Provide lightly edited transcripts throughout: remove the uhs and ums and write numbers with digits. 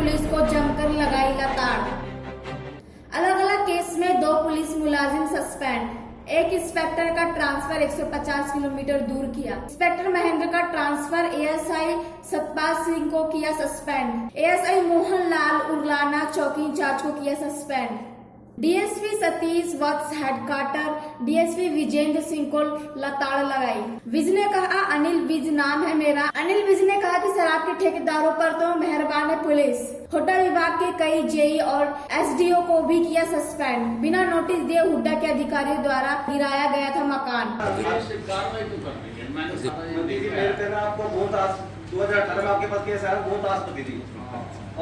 Police को जमकर लगाई लताड़। अलग अलग केस में 2 पुलिस मुलाजिम सस्पेंड। एक इंस्पेक्टर का ट्रांसफर 150 किलोमीटर दूर किया। इंस्पेक्टर महेंद्र का ट्रांसफर एएसआई सतपाल सिंह को किया सस्पेंड। एएसआई मोहन लाल उर्लाना चौकी इंचार्ज को किया सस्पेंड। डीएसपी सतीश वत्स हेडक्वार्टर डीएसपी विजेंद्र सिंह को लताड़ लगाई। विज ने कहा, अनिल विज नाम है मेरा। अनिल विज ने कहा कि शराब के ठेकेदारों पर तो मेहरबान है पुलिस। हुड्डा विभाग के कई जेई और एसडीओ को भी किया सस्पेंड। बिना नोटिस दिए हुड्डा के अधिकारियों द्वारा गिराया गया था मकान। 2018 में आपके पास केस आया, बहुत आस पति थी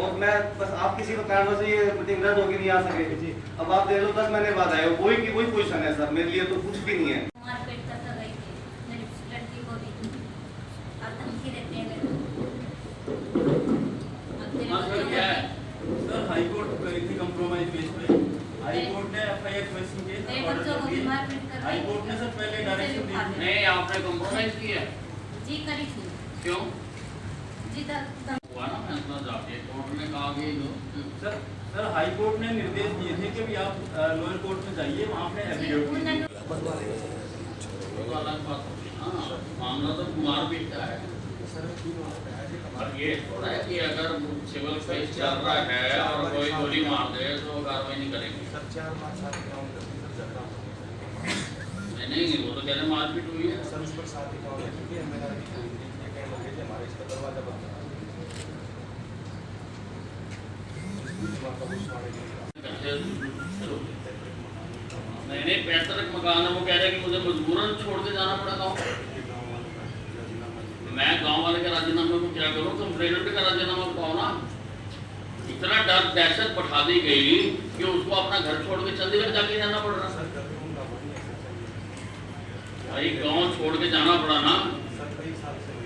और मैं बस आप किसी को कारण से ये मीटिंग रद्द होगी नहीं आ सके। अब आप देख लो 10 महीने बाद आए हो, वही की वही पोजीशन है सर, मेरे लिए तो कुछ भी नहीं है। मारपीट तक गई थी मेरी लड़की को भी और धमकी देते हैं मेरे सर क्या है सर, हाई कोर्ट करी थी कंप्रोमाइज बेस पे। हाई कोर्ट ने एफआईआर क्वेश्चन के बच्चों को भी मारपीट कर हाई कोर्ट ने सर पहले डायरेक्शन दी थी। नहीं, आपने कंप्रोमाइज किया जी करी थी क्यों जी हुआ ना फैसला जाके कोर्ट ने कहा कि सर हाई कोर्ट ने निर्देश दिए थे कि भी आप लोअर कोर्ट में जाइए, वहाँ पे एफिडेविट तो अलग बात होगी ना। मामला तो मारपीट का है और ये थोड़ा है कि अगर सिविल केस चल रहा है और कोई गोली मार दे तो कार्रवाई नहीं करेंगे। नहीं, वो तो कह रहे मारपीट हुई है सर उस पर साथ ही नहीं, पैतृक मकान है, वो कह रहे हैं कि मुझे मजबूरन छोड़ के जाना पड़ा गाँव। मैं गांव वाले के राजीनामे को क्या करूं? कंप्लेनेंट का राजीनामा बताओ ना। इतना डर दहशत बढ़ा दी गई कि उसको अपना घर छोड़ के चंडीगढ़ जाके जाना पड़ रहा। भाई गांव छोड़ के जाना पड़ा ना,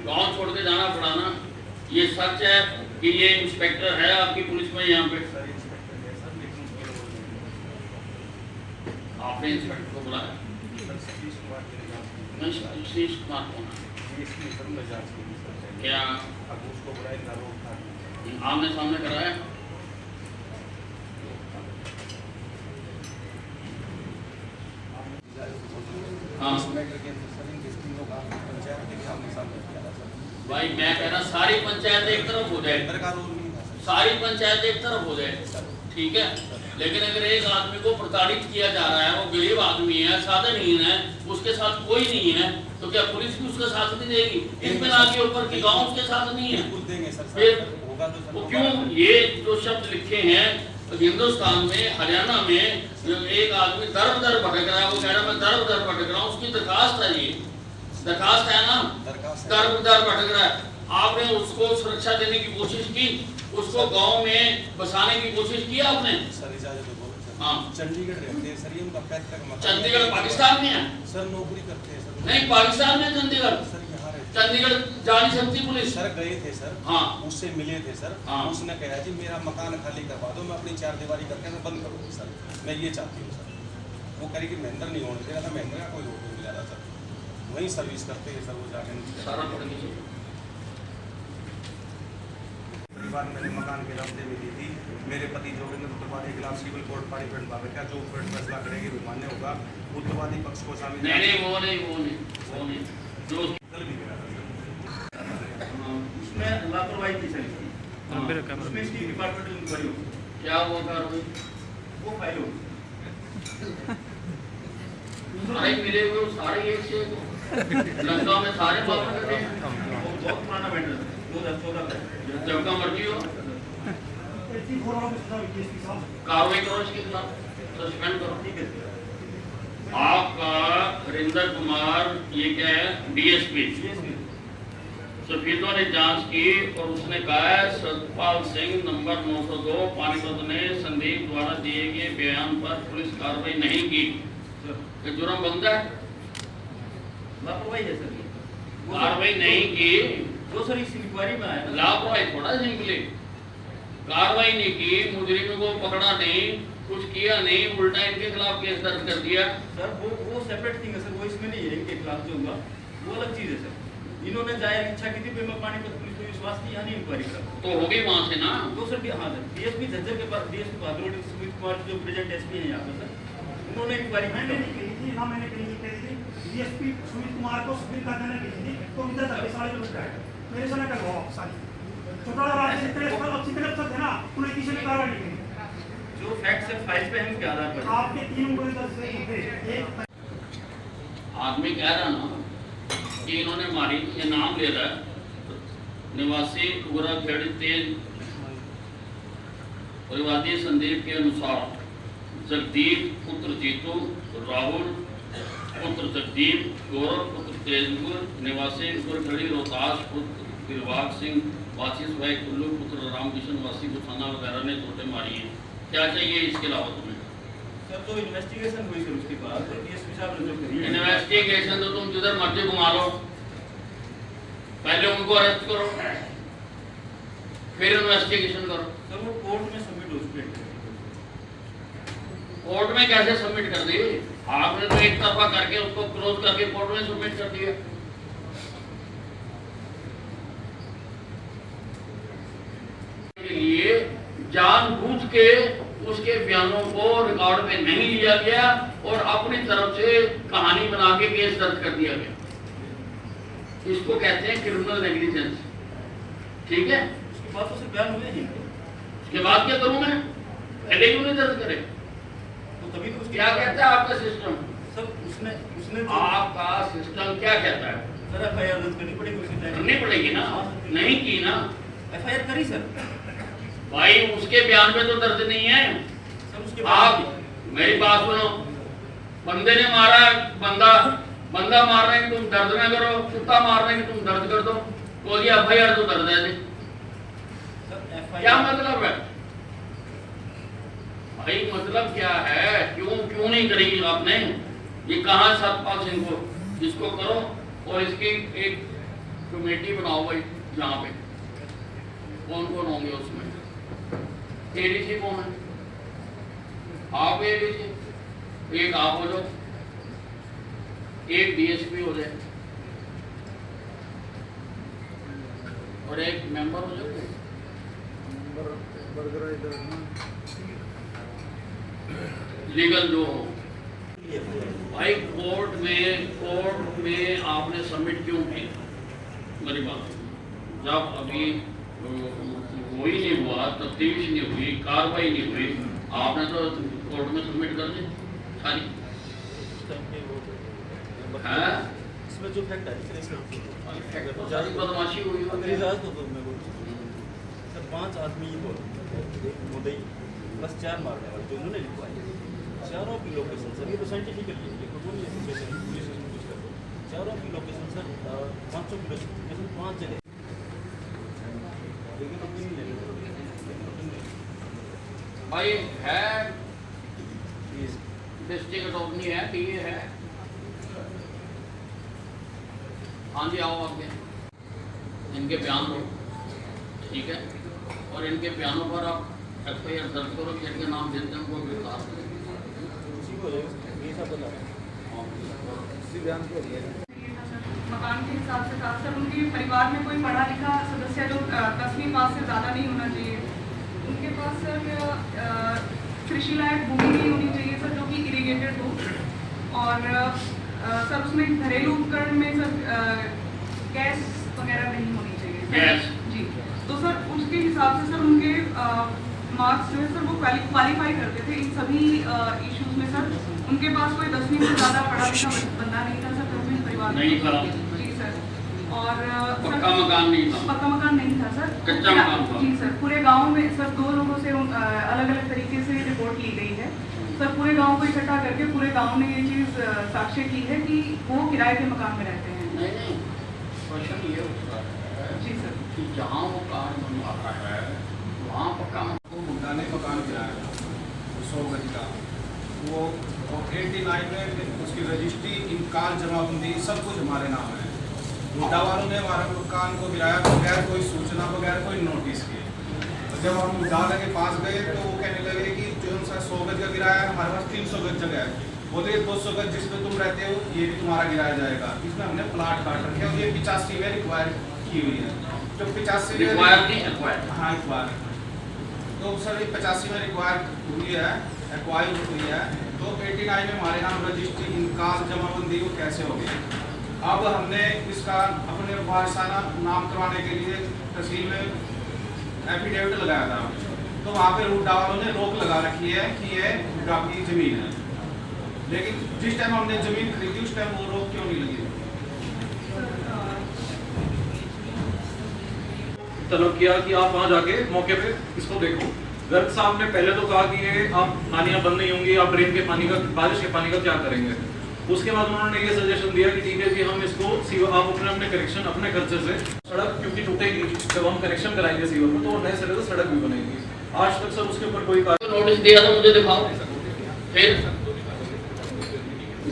गांव छोड़ के जाना पड़ा ना। ये सच है कि ये इंस्पेक्टर है आपकी पुलिस में यहाँ पे? आपने इंस्पेक्टर को बुलाया? सतीश कुमार कौन है? क्या आमने सामने कराया? हाँ भाई, मैं कह रहा सारी पंचायत एक तरफ हो जाए, सारी पंचायत एक तरफ हो जाए, ठीक है। लेकिन अगर एक आदमी को प्रताड़ित किया जा रहा है, वो गरीब आदमी है, साधनहीन है, उसके साथ कोई नहीं है, तो क्या पुलिस भी उसका साथ नहीं देगी? इस बिना के ऊपर कि गांव उसके साथ नहीं है, फिर वो क्यों? ये जो शब्द लिखे हैं हिंदुस्तान में, हरियाणा में एक आदमी दर दर भटक रहा है, वो कह रहा है मैं दर दर भटक रहा हूँ, उसकी दरखास्त है, ये दरखास्त है ना, दर दर भटक रहा है। आपने उसको सुरक्षा देने की कोशिश की, उसको गांव में बसाने की कोशिश की आपने? हाँ, चंडीगढ़ रहते हैं सर, ये उनका पैतृक मकान। चंडीगढ़ पाकिस्तान में है सर, नौकरी करते हैं सर। नहीं, पाकिस्तान में चंडीगढ़, सर यहाँ रहते चंडीगढ़ जा नहीं सकती पुलिस। सर गए थे सर, हाँ, उससे मिले थे सर। हाँ, उसने कहा जी मेरा मकान खाली करवा दो, मैं अपनी 4 दीवारी करके मैं बंद करूँगी सर, मैं ये चाहती हूँ सर। वो कह रही कि महेंद्र नहीं होने देगा था, महेंद्र का कोई रोड नहीं मिला था सर, वहीं सर्विस करते हैं सर वो जाके। सारा पढ़ लीजिए। परिवार मैंने मकान के रास्ते में दी थी। मेरे पति जोगिंद्र उत्तरवादी के खिलाफ सिविल कोर्ट पारित बाबे का जो फैसला करेगी वो मान्य होगा। उत्तरवादी पक्ष को शामिल नहीं, वो नहीं जो कल भी करा था उसमें लापरवाही की सर, उसमें इसकी डिपार्टमेंटल इंक्वायरी होगी। क्या वो कार्रवाई? वो फाइल होगी। सारे मिले हुए सारे एक से लंका में सारे मामले करते हैं। वो बहुत पुराना मैटर है, 2014 का। जब का मर्जी हो कार्रवाई करो, इसके खिलाफ सस्पेंड करो। ठीक है। आपका हरिंदर कुमार, ये क्या है, डीएसपी, सफीदों ने जांच की और उसने कहा है सतपाल सिंह नंबर 902 पानीपत ने संदीप द्वारा दिए गए बयान पर पुलिस कार्रवाई नहीं की। ये जुर्म बनता है? लापरवाही है सर, कार्रवाई नहीं की जो सर इस इंक्वायरी में आया। लापरवाही थोड़ा सिंपली कार्रवाई नहीं की, मुजरिम को पकड़ा नहीं, कुछ किया नहीं, उल्टा इनके खिलाफ केस दर्ज कर दिया। सर वो सेपरेट थिंग है सर, वो इसमें नहीं है। इनके खिलाफ जो हुआ वो अलग चीज है सर। इन्होंने जाहिर इच्छा की थी कि मैं पानीपत पुलिस को विश्वास की यहाँ नहीं इंक्वायरी कर तो होगी वहां से ना। तो सर हाँ सर डीएसपी झज्जर के पास डीएसपी भादरोड सुमित कुमार जो प्रेजेंट एसपी हैं यहाँ पर सर उन्होंने इंक्वायरी मैंने नहीं कही थी ना, मैंने कही थी डीएसपी सुमित कुमार को सबमिट कर देने की थी तो इधर तक सारे लोग गए मेरे से ना करवाओ सारी चौटाला वाले जितने अफसर थे ना उन्हें किसी ने कार्रवाई नहीं की। जो फैक्ट है फाइल पे हम क्या आधार पर आपके 3 उंगली से थे एक आदमी कह रहा ना कि इन्होंने मारी, ये नाम ले रहा है निवासी गोरा खेड़ी तेज परिवादी संदीप के अनुसार जगदीप पुत्र जीतू, राहुल पुत्र जगदीप, गौरव पुत्र तेजपुर निवासी गोरखेड़ी रोहतास पुत्र दिलबाग सिंह वासी भाई कुल्लू पुत्र रामकिशन वासी गुथाना वगैरह ने चोटें मारी हैं। क्या चाहिए इसके अलावा तुम्हें? सर तो इन्वेस्टिगेशन हुई सर उसके बाद तो डीएसपी साहब ने जो करी है इन्वेस्टिगेशन तो तुम जिधर मर्जी घुमा लो, पहले उनको अरेस्ट करो फिर इन्वेस्टिगेशन करो। सर वो कोर्ट में सबमिट हो चुके हैं। कोर्ट में कैसे सबमिट कर दी? आपने तो एक तरफा करके उसको क्लोज करके कोर्ट में सबमिट कर दिया। के लिए जानबूझ के उसके बयानों को रिकॉर्ड में नहीं लिया गया और अपनी तरफ से कहानी बना के केस दर्ज कर दिया गया। इसको कहते हैं क्रिमिनल नेग्लिजेंस। ठीक है, उसके बाद तो सर बयान हुए नहीं उसके बाद क्या करूं मैं? पहले क्यों नहीं दर्ज करे? तो तभी तो उसके क्या कहता है आपका सिस्टम? सर उसने उसने आपका सिस्टम क्या कहता है? सर एफआईआर दर्ज करनी पड़ेगी उसके तहत। करनी पड़ेगी ना, नहीं की ना एफआईआर करी सर। भाई, उसके बयान में तो दर्ज नहीं है। सर उसके आप मेरी बात सुनो, बंदे ने मारा, बंदा मार रहे हैं तुम दर्द ना करो, कुत्ता मार रहे हैं तुम दर्द कर दो, तो ये एफआईआर तो दर्ज है। क्या मतलब है भाई? मतलब क्या है? क्यों नहीं करेगी आपने? ये कहाँ सतपाल सिंह को इसको करो और इसकी एक कमेटी बनाओ भाई। यहाँ पे कौन कौन होंगे उसमें? एडीसी कौन है? आप एडीसी, एक आप हो जाओ, एक डीएसपी हो जाए और एक मेंबर हो जाए। लीगल जो हो भाई। कोर्ट में आपने सबमिट क्यों किया? मेरी बात, जब अभी वो ही नहीं हुआ, तफ्तीश नहीं हुई, कार्रवाई नहीं हुई, आपने तो कोर्ट में सबमिट कर दी सारी। इसमें जो फैक्ट है बदमाशी हुई सर 5 आदमी ही बोल मुदई बस 4 मारने वाले जो उन्होंने लिखवाई, चारों की लोकेशन सर, ये तो साइंटिफिकली है, कोई नहीं सिचुएशन पुलिस ने कुछ कर दो। चारों की लोकेशन सर 500 की लोकेशन 5 जगह, लेकिन अब नहीं ले भाई है। डिस्ट्रिक्ट अटॉर्नी है, डीए है। हाँ जी, आओ आगे। इनके बयान दो, ठीक है, और इनके बयानों पर आप एफआईआर दर्ज करो कि इनके नाम देते हैं उनको गिरफ्तार करें। मकान के हिसाब से था सर। उनके परिवार में कोई पढ़ा लिखा सदस्य जो 10वीं पास से ज़्यादा नहीं होना चाहिए। उनके पास सर कृषि लायक भूमि नहीं होनी चाहिए सर, जो कि इरीगेटेड हो। और सर उसमें घरेलू उपकरण में सर गैस वगैरह नहीं होनी चाहिए गैस जी। तो सर उसके हिसाब से सर उनके मार्क्स जो है सर वो क्वालिफाई करते थे इन सभी इश्यूज में सर। उनके पास कोई 10वीं से ज़्यादा पढ़ा लिखा बंदा नहीं था सर, 10वीं परिवार नहीं था जी सर। और पक्का मकान नहीं था, पक्का मकान नहीं था सर, कच्चा मकान था जी सर। पूरे गांव में सर 2 लोगों से अलग अलग तरीके से रिपोर्ट ली गई है सर। पूरे गांव को इकट्ठा करके पूरे गांव ने ये चीज़ साक्ष्य की है कि वो किराए के मकान में रहते हैं। नहीं, क्वेश्चन ये उठता है जी सर कि जहाँ वो कार बनवा रहा है वहाँ पक्का मुद्दा ने मकान गिराया 100 गज का, वो 89 में उसकी रजिस्ट्री, इनकार, जमाबंदी सब कुछ हमारे नाम है। मुद्दा वालों ने हमारे मकान को गिराया बगैर कोई सूचना, बगैर कोई नोटिस के। तो जब हम मुद्दा के पास गए तो वो कहने लगे कि जो 100 गज का गिराया है, हमारे पास 300 गज जगह है। बोले 200 गज जिसमें तुम रहते हो ये भी तुम्हारा गिराया जाएगा। इसमें हमने प्लाट काट रखे और ये 85 में रिक्वायर की हुई है। जो 85 रिक्वायर नहीं एक्वायर। हाँ एक्वायर, तो सर 85 में रिक्वायर हुई है, एक्वायर हुई है, तो 89 में हमारे नाम रजिस्ट्री इनकाल जमाबंदी को कैसे हो गई। अब हमने इसका अपने वारसाना नाम करवाने के लिए तहसील में एफिडेविट लगाया था, तो वहाँ पे हुड्डा वालों ने रोक लगा रखी है कि ये हुड्डा की जमीन है, लेकिन जिस टाइम हमने जमीन खरीदी उस टाइम वो रोक क्यों नहीं लगी। तलब किया कि आप वहाँ जाके मौके पे इसको देखो। गर्ग साहब ने पहले तो कहा कि ये आप नालियाँ बंद नहीं होंगी, आप ड्रेन के पानी का, बारिश के पानी का क्या करेंगे। उसके बाद उन्होंने ये सजेशन दिया कि ठीक है जी, हम इसको आप अपने कनेक्शन अपने खर्चे से सड़क क्योंकि टूटेगी, जब हम कनेक्शन कराएंगे सीवर में तो नए सिरे से सड़क भी बनेगी। आज तक सर उसके ऊपर कोई नोटिस दिया था, मुझे दिखाओ। फिर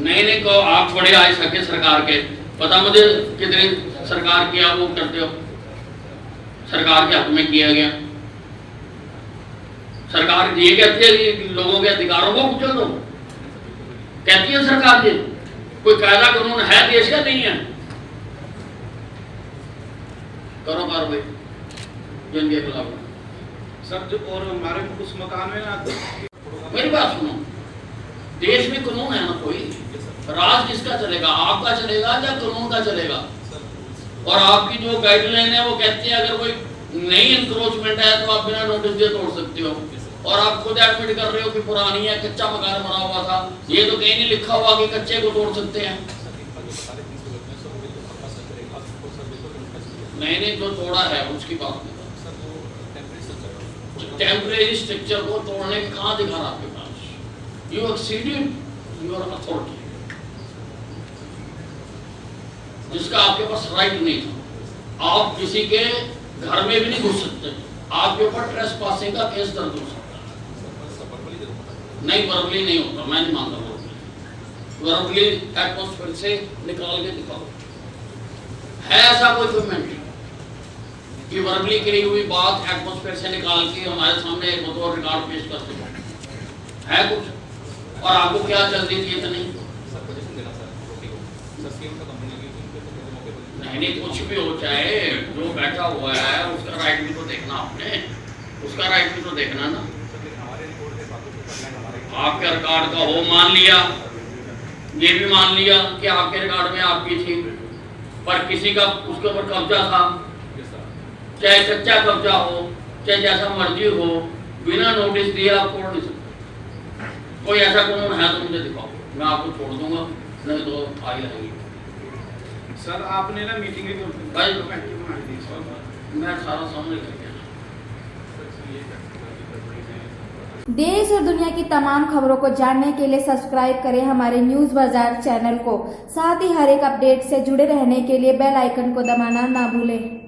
नए को आप बड़े आए सके सरकार के, पता मुझे कितनी सरकार की आप वो करते हो, सरकार के हक में किया गया। सरकार ये कहती है कि लोगों के अधिकारों को कुचल दो, कहती है सरकार। ये कोई कायदा कानून है देश का? नहीं है। करो कार्रवाई जिनके खिलाफ। सर जो और हमारे उस मकान में ना, मेरी बात सुनो, देश में कानून है ना कोई, राज किसका चलेगा, आपका चलेगा या कानून का चलेगा। और आपकी जो गाइडलाइन है वो कहती है अगर कोई नई इंक्रोचमेंट है तो आप बिना नोटिस दिए तोड़ सकते हो, और आप खुद एडमिट कर रहे हो कि पुरानी है, कच्चा मकान बना हुआ था, ये तो कहीं नहीं लिखा हुआ कि कच्चे को तोड़ सकते हैं। मैंने जो तोड़ा है उसकी बात नहीं, टेम्परेरी स्ट्रक्चर को तोड़ने के कहाँ दिखा रहा आपके पास। यू एक्सीडेड योर अथॉरिटी, जिसका आपके पास राइट नहीं था। आप किसी के घर में भी नहीं घुस सकते, आपके ऊपर ट्रेसपासिंग का केस दर्ज हो सकता है। नहीं, वर्बली नहीं होता, मैं नहीं मानता वर्बली एटमॉस्फेयर से निकाल के दिखाओ। है ऐसा कोई कमेंट कि वर्बली कही हुई बात एटमॉस्फेयर से निकाल के हमारे सामने एक बतौर रिकॉर्ड पेश कर सको? है कुछ? और आपको क्या जल्दी थी इतनी? नहीं, कुछ भी हो, चाहे जो बैठा हुआ है उसका राइट भी तो देखना आपने, उसका राइट भी तो देखना ना। आपके रिकॉर्ड का हो, मान लिया, ये भी मान लिया कि आपके रिकॉर्ड में आपकी थी, पर किसी का उसके ऊपर कब्जा था, चाहे कच्चा कब्जा हो चाहे जैसा मर्जी हो, बिना नोटिस दिए आप तोड़ नहीं सकते। कोई ऐसा कानून है तो मुझे दिखाओ, मैं आपको छोड़ दूंगा, नहीं तो आगे रहेंगे। सर आपने ना मीटिंग भाई मैं सारा समझ गया। देश और दुनिया की तमाम खबरों को जानने के लिए सब्सक्राइब करें हमारे न्यूज बाजार चैनल को। साथ ही हर एक अपडेट से जुड़े रहने के लिए बेल आइकन को दबाना ना भूलें।